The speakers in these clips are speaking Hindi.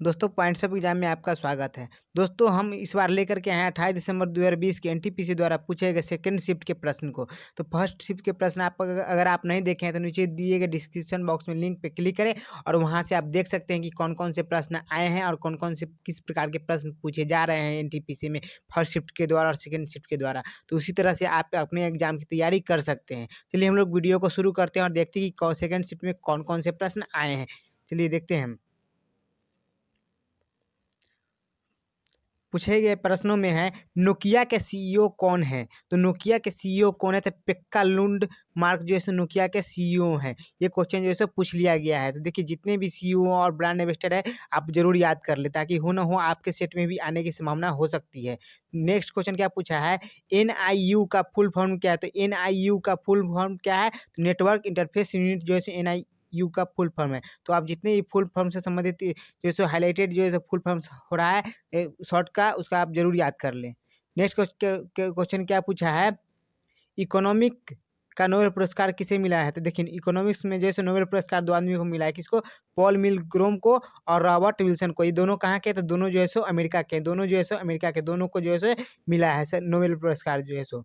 दोस्तों पॉइंट्स ऑफ एग्जाम में आपका स्वागत है। दोस्तों हम इस बार लेकर के आए हैं 28 दिसंबर 2020 के एनटीपीसी द्वारा पूछे गए सेकंड शिफ्ट के प्रश्न को। तो फर्स्ट शिफ्ट के प्रश्न आप अगर आप नहीं देखे हैं तो नीचे दिए गए डिस्क्रिप्शन बॉक्स में लिंक पे क्लिक करें और वहां से आप देख सकते हैं कि कौन कौन से प्रश्न आए हैं और कौन कौन से किस प्रकार के प्रश्न पूछे जा रहे हैं एनटीपीसी में फर्स्ट शिफ्ट के द्वारा और सेकेंड शिफ्ट के द्वारा। तो उसी तरह से आप अपने एग्जाम की तैयारी कर सकते हैं। चलिए हम लोग वीडियो को शुरू करते हैं और देखते हैं कि सेकेंड शिफ्ट में कौन कौन से प्रश्न आए हैं। चलिए देखते हैं। पूछे गए प्रश्नों में है नोकिया के सीईओ कौन है। तो नोकिया के सीईओ कौन है? तो पेक्का लुंड मार्क जो है नोकिया के सीईओ हैं। ये क्वेश्चन जो है पूछ लिया गया है। तो देखिए जितने भी सीईओ और ब्रांड एम्बेसडर है आप जरूर याद कर ले ताकि हो ना हो आपके सेट में भी आने की संभावना हो सकती है। नेक्स्ट क्वेश्चन क्या पूछा है? एनआईयू का फुल फॉर्म क्या है? तो एनआईयू का फुल फॉर्म क्या है? तो नेटवर्क इंटरफेस यूनिट जो है एनआईयू का फुल फॉर्म है। तो आप जितने भी फुल फॉर्म से संबंधित जो है हाईलाइटेड जो है फुल फॉर्म हो रहा है शॉर्ट का उसका आप जरूर याद कर लें। नेक्स्ट क्वेश्चन क्या पूछा है? इकोनॉमिक का नोबेल पुरस्कार किसे मिला है? तो देखिए इकोनॉमिक्स में जैसे नोबेल पुरस्कार दो आदमी को मिला है। किसको? पॉल मिलग्रोम को और रॉबर्ट विल्सन को। ये दोनों कहाँ के? तो दोनों जो है सो अमेरिका के। दोनों जो है सो अमेरिका के। दोनों को जो है सो मिला है सर नोबेल पुरस्कार जो है सो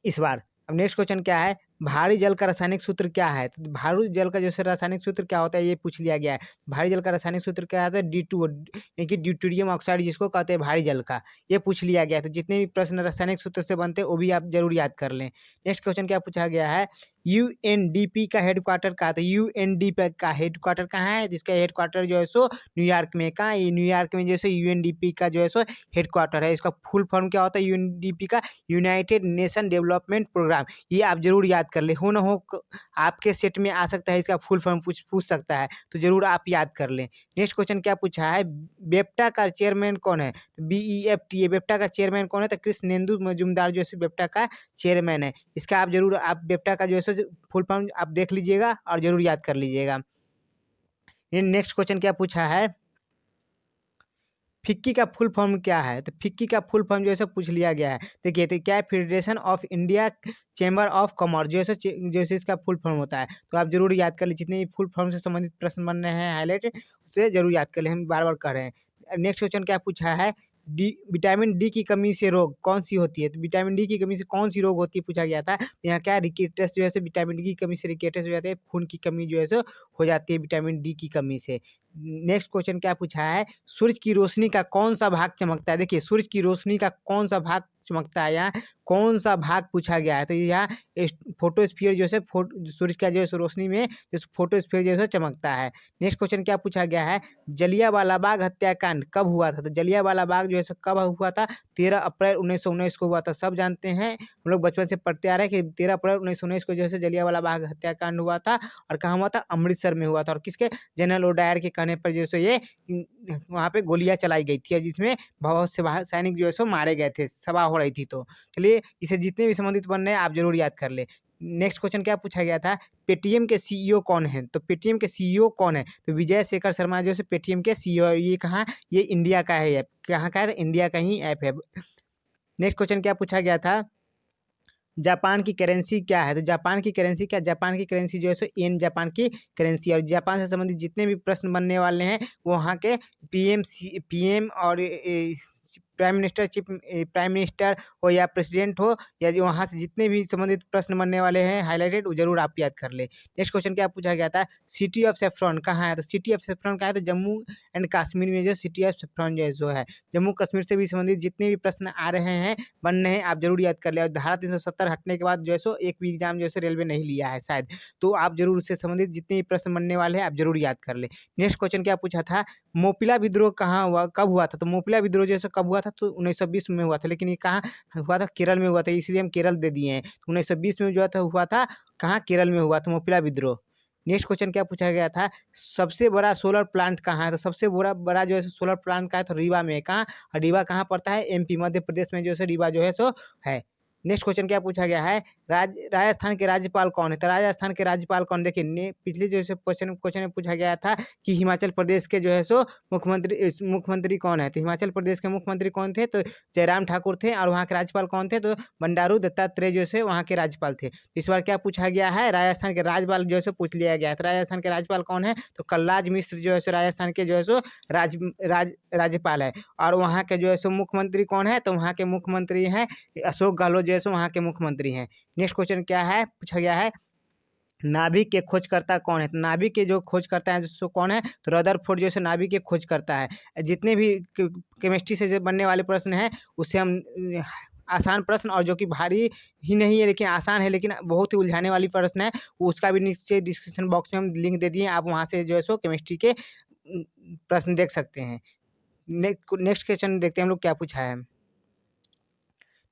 इस बार। अब नेक्स्ट क्वेश्चन क्या है? भारी जल का रासायनिक सूत्र क्या है? तो भारी जल का जैसे रासायनिक सूत्र क्या होता है ये पूछ लिया गया है। भारी जल का रासायनिक सूत्र क्या होता है? D2 यानी कि ड्यूटेरियम ऑक्साइड जिसको कहते हैं भारी जल का। ये पूछ लिया गया है। तो जितने भी प्रश्न रासायनिक सूत्र से बनते हैं वो भी आप जरूर याद कर लें। नेक्स्ट क्वेश्चन क्या पूछा गया है? यूएनडीपी का हेडक्वार्टर कहाँ? तो यूएनडीपी का हेडक्वार्टर कहाँ है? जिसका हेडक्वार्टर जो है सो न्यूयॉर्क में। कहाँ? ये न्यूयॉर्क में जैसे यूएनडीपी का जो है सो हेडक्वार्टर है। इसका फुल फॉर्म क्या होता है यूएनडीपी का? United Nation Development Programme. ये आप जरूर याद कर ले। हो ना हो आपके सेट में आ सकता है इसका फुल फॉर्म पूछ सकता है। तो जरूर आप याद कर लें। नेक्स्ट क्वेश्चन क्या पूछा है? बेप्टा का चेयरमैन कौन है? तो BEFTA बेप्टा का चेयरमैन कौन है? तो कृष्णेंदु मजूमदार जो है बेप्टा का चेयरमैन है। इसका आप जरूर आप बेप्टा का जो है फुल फॉर्म आप देख लीजिएगा और जरूर याद कर लीजिएगा। नेक्स्ट क्वेश्चन क्या पूछा है? फिक्की का फुल फॉर्म क्या है? तो फिक्की का फुल फॉर्म जो है पूछ लिया गया है। देखिए तो क्या है? Federation of India chamber of commerce जो है इसका फुल फॉर्म होता है। तो आप जरूर याद कर लीजिए। जितने भी फुल फॉर्म से संबंधित प्रश्न बन रहे हैं हाईलाइट उसे जरूर याद कर ले। हम बार बार कर रहे हैं। नेक्स्ट क्वेश्चन क्या पूछा है? विटामिन डी की कमी से रोग कौन सी होती है? तो विटामिन डी की कमी से कौन सी रोग होती है पूछा गया था। तो यहाँ क्या रिकेटस जो है विटामिन डी की कमी से रिकेटस हो जाते हैं। खून की कमी जो है हो जाती है विटामिन डी की कमी से। नेक्स्ट क्वेश्चन क्या पूछा है? सूरज की रोशनी का कौन सा भाग चमकता है? देखिए सूरज की रोशनी का कौन सा भाग चमकता है, यहाँ कौन सा भाग पूछा गया है। तो यहाँ फोटोस्फीयर जो है सूरज का जो है रोशनी में जो फोटोस्फीयर जो है चमकता है। नेक्स्ट क्वेश्चन क्या पूछा गया है? जलियांवाला बाग हत्याकांड कब हुआ था? तो जलियांवाला बाग जो है कब हुआ था? 13 अप्रैल 1919 को हुआ था। सब जानते हैं हम लोग बचपन से पढ़ते आ रहे हैं कि 13 अप्रैल 1919 को जो है जलियांवाला बाग हत्याकांड हुआ था। और कहाँ हुआ था? अमृतसर में हुआ था। और किसके? जनरल ओडायर के कहने पर जो है ये वहाँ पे गोलियां चलाई गई थी जिसमें बहुत से सैनिक जो है मारे गए थे। सभा हो रही थी। तो चलिए इसे जितने भी संबंधित बनने हैं आप जरूर याद कर ले। नेक्स्ट क्वेश्चन क्या पूछा गया था? पेटीएम के सीईओ कौन है? तो पेटीएम के सीईओ कौन है? तो विजय शेखर शर्मा जो है पेटीएम के सीईओ। ये कहाँ? ये इंडिया का है ऐप। कहाँ का है? तो इंडिया का ही ऐप है। नेक्स्ट क्वेश्चन क्या पूछा गया था? जापान की करेंसी क्या है? तो जापान की करेंसी क्या? जापान की करेंसी जो है येन जापान की करेंसी। और जापान से संबंधित जितने भी प्रश्न बनने वाले हैं वो वहाँ के पीएम और प्राइम मिनिस्टर हो या प्रेसिडेंट हो या जो वहाँ से जितने भी संबंधित प्रश्न बनने वाले हैं हाईलाइटेड वो जरूर आप याद कर ले। नेक्स्ट क्वेश्चन क्या पूछा गया था? सिटी ऑफ सेफ्रॉन कहाँ है? तो सिटी ऑफ सेफ्रॉन कहाँ है? तो जम्मू एंड कश्मीर में जो सिटी ऑफ सेफ्रॉन जो है जम्मू कश्मीर से भी संबंधित जितने भी प्रश्न आ रहे हैं बनने हैं आप जरूर याद कर ले। और धारा 370 हटने के बाद जो है एक भी एग्जाम जो है रेलवे नहीं लिया है शायद। तो आप जरूर उससे संबंधित जितने भी प्रश्न बनने वाले हैं आप जरूर याद कर ले। नेक्स्ट क्वेश्चन क्या पूछा था? मोपिला विद्रोह कहाँ हुआ, कब हुआ था? तो मोपिला विद्रोह जैसे कब हुआ था? तो 1920 में हुआ था। लेकिन ये कहाँ हुआ था? केरल में हुआ था। इसलिए हम केरल दे दिए हैं। 1920 में जो था हुआ था कहाँ? केरल में हुआ था मोपिला विद्रोह। नेक्स्ट क्वेश्चन क्या पूछा गया था? सबसे बड़ा सोलर प्लांट कहाँ है? तो सबसे बड़ा जो है सोलर प्लांट का है तो रीवा में। कहाँ? रीवा कहाँ पड़ता है? MP मध्य प्रदेश में जो है रीवा जो है सो है। नेक्स्ट क्वेश्चन क्या पूछा गया है? राजस्थान के राज्यपाल कौन है? तो राजस्थान के राज्यपाल कौन, देखिए पिछले जो है क्वेश्चन में पूछा गया था कि हिमाचल प्रदेश के जो है सो मुख्यमंत्री कौन है? तो हिमाचल प्रदेश के मुख्यमंत्री कौन थे? तो जयराम ठाकुर थे। और वहाँ के राज्यपाल कौन थे? तो बंडारू दत्तात्रेय जो है वहाँ के राज्यपाल थे। इस बार क्या पूछा गया है? राजस्थान के राज्यपाल जो है पूछ लिया गया है। तो राजस्थान के राज्यपाल कौन है? तो कलराज मिश्र जो है राजस्थान के जो है सो राज्यपाल है। और वहाँ के जो है सो मुख्यमंत्री कौन है? तो वहाँ के मुख्यमंत्री हैं अशोक गहलोत, जो है वहाँ के मुख्यमंत्री हैं। नेक्स्ट क्वेश्चन क्या है, पूछा गया है नाभिक के खोजकर्ता कौन है? तो नाभिक के जो खोजकर्ता है सो कौन है? तो रदरफोर्ड जो है नाभिक के खोजकर्ता है। जितने भी केमिस्ट्री से जो बनने वाले प्रश्न हैं उससे हम आसान प्रश्न और जो कि भारी ही नहीं है लेकिन आसान है लेकिन बहुत ही उलझाने वाली प्रश्न है, उसका भी नीचे डिस्क्रिप्शन बॉक्स में हम लिंक दे दिए, आप वहाँ से जो है सो केमिस्ट्री के प्रश्न देख सकते हैं। नेक्स्ट क्वेश्चन देखते हैं हम लोग क्या पूछा है।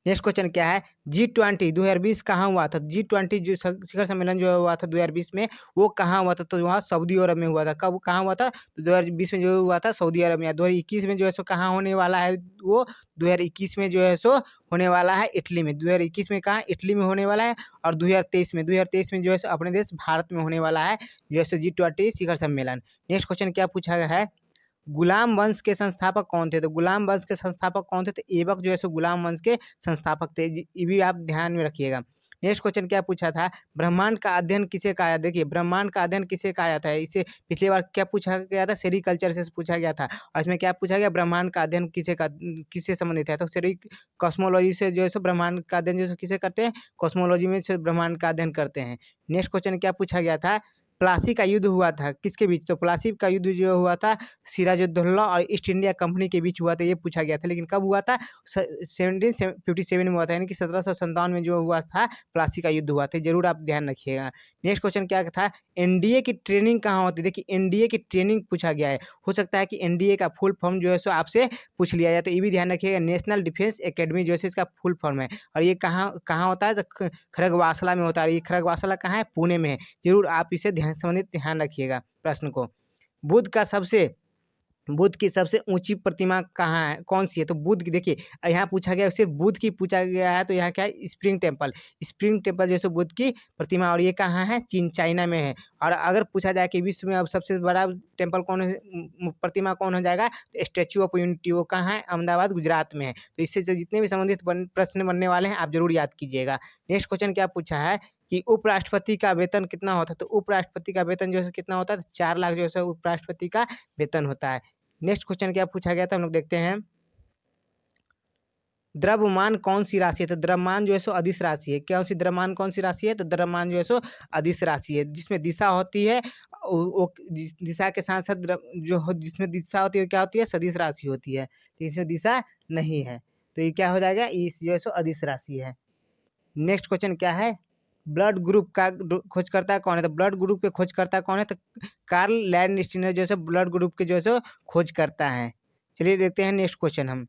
नेक्स्ट क्वेश्चन क्या है, G20 2020 कहाँ हुआ था? G20 जो शिखर सम्मेलन जो हुआ था 2020 में, वो कहाँ हुआ था? तो वहाँ सऊदी अरब में हुआ था। कब कहाँ हुआ था? तो 2020 में जो हुआ था सऊदी अरब में। 2021 में जो है सो कहाँ होने वाला है? वो 2021 में जो है सो होने वाला है इटली में। 2021 में कहाँ? इटली में होने वाला है। और 2023 में जो है सो अपने देश भारत में होने वाला है जो है सो G20 शिखर सम्मेलन। नेक्स्ट क्वेश्चन क्या पूछा गया है, गुलाम वंश के संस्थापक कौन थे? तो गुलाम वंश के संस्थापक कौन थे? तो ऐबक जो है सो गुलाम वंश के संस्थापक थे। ये भी आप ध्यान में रखिएगा। नेक्स्ट क्वेश्चन क्या पूछा था, ब्रह्मांड का अध्ययन किसे कहा? देखिए ब्रह्मांड का अध्ययन किसे कहा जाता है? इसे पिछली बार क्या पूछा गया था? सेरीकल्चर से पूछा गया था। और इसमें क्या पूछा गया, ब्रह्मांड का अध्ययन किससे संबंधित है? तो सेरी कॉस्मोलॉजी से जो है सो ब्रह्मांड का अध्ययन जो है किसे करते हैं? कॉस्मोलॉजी में से ब्रह्मांड का अध्ययन करते हैं। नेक्स्ट क्वेश्चन क्या पूछा गया था, प्लासी का युद्ध हुआ था किसके बीच? तो प्लासी का युद्ध जो हुआ था सिराजुद्दौला और ईस्ट इंडिया कंपनी के बीच हुआ था, ये पूछा गया था। लेकिन कब हुआ था? 1757 में हुआ था, यानी कि 1757 में जो हुआ था प्लासी का युद्ध हुआ था। जरूर आप ध्यान रखिएगा। नेक्स्ट क्वेश्चन क्या था, एनडीए की ट्रेनिंग कहाँ होती है? देखिए एनडीए की ट्रेनिंग पूछा गया है। हो सकता है कि एनडीए का फुल फॉर्म जो है सो आपसे पूछ लिया जाए, तो ये भी ध्यान रखिएगा। नेशनल डिफेंस एकेडमी जो है इसका फुल फॉर्म है। और ये कहाँ कहाँ होता है? तो खड़गवासला में होता है। ये खड़गवासला कहाँ है? पुणे में है। जरूर आप इसे संबंधित ध्यान रखिएगा प्रश्न को। बुद्ध की सबसे ऊंची प्रतिमा कहाँ है, कौन सी है? तो बुद्ध की, देखिए यहाँ पूछा गया सिर्फ बुद्ध की पूछा गया है, तो यहाँ क्या है? स्प्रिंग टेम्पल जो है बुद्ध की प्रतिमा, और ये कहाँ है? चाइना में है। और अगर पूछा जाए कि विश्व में अब सबसे बड़ा टेम्पल कौन है, प्रतिमा कौन हो जाएगा? तो स्टैच्यू ऑफ यूनिटी, वो कहाँ है? अहमदाबाद गुजरात में है। तो इससे जितने भी संबंधित प्रश्न बनने वाले हैं आप जरूर याद कीजिएगा। नेक्स्ट क्वेश्चन क्या पूछा है कि उपराष्ट्रपति का वेतन कितना होता है? तो उपराष्ट्रपति का वेतन जो है कितना होता है? तो 4 लाख जो है उपराष्ट्रपति का वेतन होता है। नेक्स्ट क्वेश्चन क्या पूछा गया था, हम लोग देखते हैं। द्रव्यमान कौन सी राशि है? तो द्रव्यमान जो है सो अदिश राशि है। क्या सी द्रव्यमान कौन सी राशि है? तो द्रव्यमान जो है सो अदिश राशि है, जिसमें दिशा होती है वो दिशा के साथ साथ जिसमें दिशा होती है क्या होती है? सदिश राशि होती है। तो इसमें दिशा नहीं है, तो ये क्या हो जाएगा? इस जो है सो अदिश राशि है। नेक्स्ट क्वेश्चन क्या है, ब्लड ग्रुप का खोजकर्ता कौन है? तो ब्लड ग्रुप के खोजकर्ता कौन है? तो कार्ल लैंडस्टीनर जो है ब्लड ग्रुप के जो है खोज करता है। चलिए देखते हैं नेक्स्ट क्वेश्चन हम,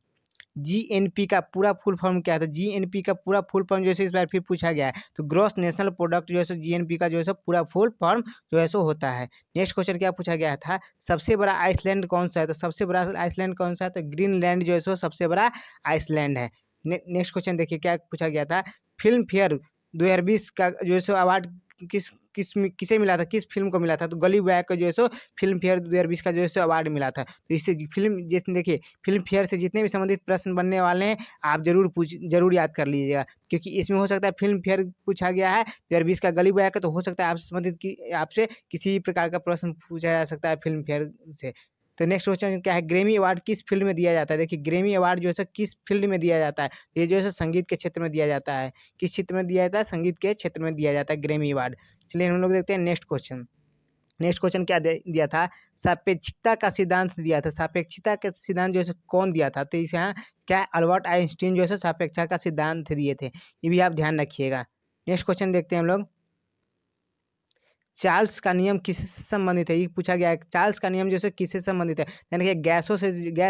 जीएनपी का पूरा फुल फॉर्म क्या है? तो जीएनपी का पूरा फुल फॉर्म जो है इस बार फिर पूछा गया है, तो ग्रॉस नेशनल प्रोडक्ट जो है जीएनपी का जो है पूरा फुल फॉर्म जो है होता है। नेक्स्ट क्वेश्चन क्या पूछा गया था, सबसे बड़ा आइसलैंड कौन सा है? तो सबसे बड़ा आइसलैंड कौन सा है? तो ग्रीनलैंड जो है सबसे बड़ा आइसलैंड है। नेक्स्ट क्वेश्चन देखिए क्या पूछा गया था, फिल्म फेयर 2020 का जो है अवार्ड किसे मिला था, किस फिल्म को मिला था? तो गली बॉय को जो है फिल्म फेयर 2020 का जो है अवार्ड मिला था। तो इससे फिल्म जैसे देखिए फिल्म फेयर से जितने भी संबंधित प्रश्न बनने वाले हैं आप जरूर याद कर लीजिएगा, क्योंकि इसमें हो सकता है फिल्म फेयर पूछा गया है 2020 का गली बॉय का, तो हो सकता है आपसे संबंधित आपसे किसी प्रकार का प्रश्न पूछा जा सकता है फिल्म फेयर से। तो नेक्स्ट क्वेश्चन क्या है, ग्रेमी अवार्ड किस फील्ड में दिया जाता है? देखिए ग्रेमी अवार्ड जो है किस फील्ड में दिया जाता है? ये जो है संगीत के क्षेत्र में दिया जाता है। किस क्षेत्र में दिया जाता है? संगीत के क्षेत्र में दिया जाता है ग्रेमी अवार्ड। चलिए हम लोग देखते हैं नेक्स्ट क्वेश्चन। नेक्स्ट क्वेश्चन क्या दिया था, सापेक्षिकता का सिद्धांत दिया था। सापेक्षिकता का सिद्धांत जो है कौन दिया था? तो इसे यहाँ क्या अल्बर्ट आइंस्टीन जो है सापेक्षता का सिद्धांत दिए थे, ये भी आप ध्यान रखिएगा। नेक्स्ट क्वेश्चन देखते हैं हम लोग, चार्ल्स का नियम किससे संबंधित है? ये पूछा गया है, चार्ल्स का नियम जैसे किससे संबंधित है? यानी कि गैस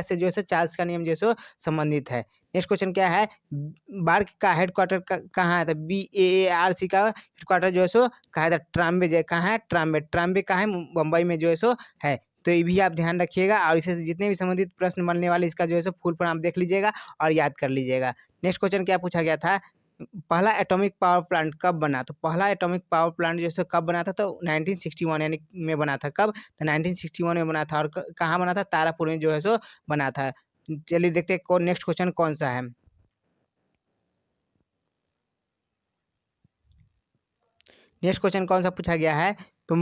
से जो है चार्ल्स का नियम जैसे संबंधित है। नेक्स्ट क्वेश्चन क्या है, बार्क का हेडक्वार्टर कहाँ है? था BAARC का हेडक्वार्टर जो है कहा था ट्राम्बे, कहाँ है? ट्राम्बे कहाँ है? मुंबई में जो है। तो ये भी आप ध्यान रखिएगा, और इसे जितने भी संबंधित प्रश्न बनने वाले इसका जो है फुल फॉर्म आप देख लीजिएगा और याद कर लीजिएगा। नेक्स्ट क्वेश्चन क्या पूछा गया था, पहला एटॉमिक पावर प्लांट कब बना? तो पहला एटॉमिक पावर प्लांट जो है कब बना था? तो 1961 यानी में बना था। कब? तो 1961 में बना था। और कहाँ बना था? तारापुर में जो है सो बना था। चलिए देखते हैं कौन नेक्स्ट क्वेश्चन कौन सा है। नेक्स्ट क्वेश्चन कौन सा पूछा गया है? तो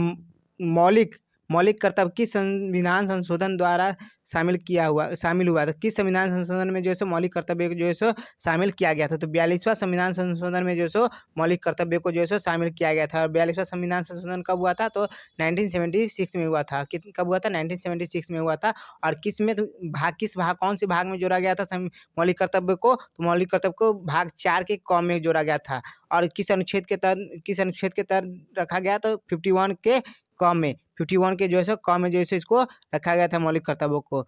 मौलिक मौलिक कर्तव्य किस संविधान संशोधन द्वारा शामिल हुआ था? किस संविधान संशोधन में जो है सो मौलिक कर्तव्य को जो है सो शामिल किया गया था? तो 42वां संविधान संशोधन में जो है सो मौलिक कर्तव्य को जो है सो शामिल किया गया था। और 42वां संविधान संशोधन कब हुआ था? तो 1976 में हुआ था। कब हुआ था? 1976 में हुआ था। और किस में किस भाग, कौन से भाग में जोड़ा गया था मौलिक कर्तव्य को? तो मौलिक कर्तव्य को भाग 4 के क में जोड़ा गया था। और किस अनुच्छेद के तहत रखा गया? तो 51 के क में, 51 के जो है सो क में जो है सो इसको रखा गया था मौलिक कर्तव्यों को।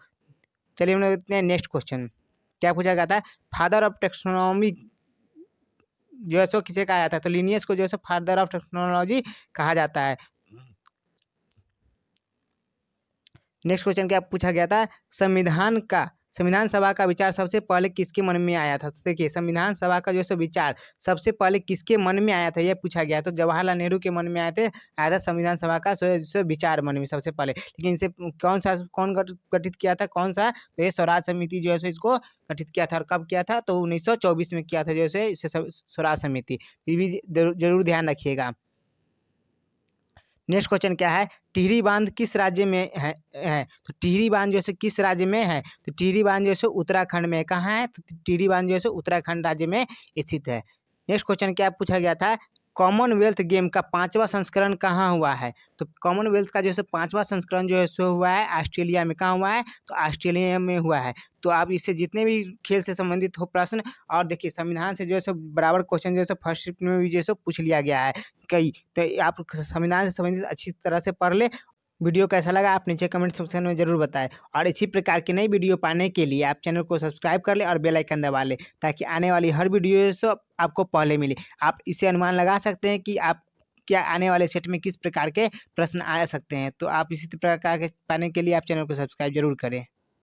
चलिए हम लोग देखते हैं नेक्स्ट क्वेश्चन क्या पूछा गया था। फादर ऑफ टेक्नोलॉजी जो है सो किसे कहा जाता है? तो लिनियस को जो है सो फादर ऑफ टेक्नोलॉजी कहा जाता है। नेक्स्ट क्वेश्चन क्या पूछा गया था? संविधान सभा का विचार सबसे पहले किसके मन में आया था? तो देखिए संविधान सभा का जो है विचार सबसे पहले किसके मन में आया था यह पूछा गया। तो जवाहरलाल नेहरू के मन में आया था संविधान सभा का विचार मन में सबसे पहले। लेकिन इसे कौन गठित किया था? कौन सा? तो ये स्वराज समिति जो है इसको गठित किया था। और कब किया था? तो 1924 में किया था जो है स्वराज समिति। ये भी जरूर ध्यान रखिएगा। नेक्स्ट क्वेश्चन क्या है? टिहरी बांध किस राज्य में है? तो टिहरी बांध जो है किस राज्य में है? तो टिहरी बांध जो है उत्तराखंड में। कहाँ है? तो टिहरी बांध जो है उत्तराखंड राज्य में स्थित है। नेक्स्ट क्वेश्चन क्या पूछा गया था? कॉमनवेल्थ गेम का 5वां संस्करण कहाँ हुआ है? तो कॉमनवेल्थ का जो है 5वां संस्करण जो है सो हुआ है ऑस्ट्रेलिया में। कहाँ हुआ है? तो ऑस्ट्रेलिया में हुआ है। तो आप इससे जितने भी खेल से संबंधित हो प्रश्न, और देखिए संविधान से जो है सो बराबर क्वेश्चन जो है फर्स्ट शिफ्ट में भी जो है पूछ लिया गया है कई। तो आप संविधान से संबंधित अच्छी तरह से पढ़ ले। वीडियो कैसा लगा आप नीचे कमेंट सेक्शन में जरूर बताएं। और इसी प्रकार की नई वीडियो पाने के लिए आप चैनल को सब्सक्राइब कर ले और बेल आइकन दबा ले, ताकि आने वाली हर वीडियो से आपको पहले मिले। आप इसे अनुमान लगा सकते हैं कि आप क्या आने वाले सेट में किस प्रकार के प्रश्न आ सकते हैं। तो आप इसी प्रकार के पाने के लिए आप चैनल को सब्सक्राइब जरूर करें।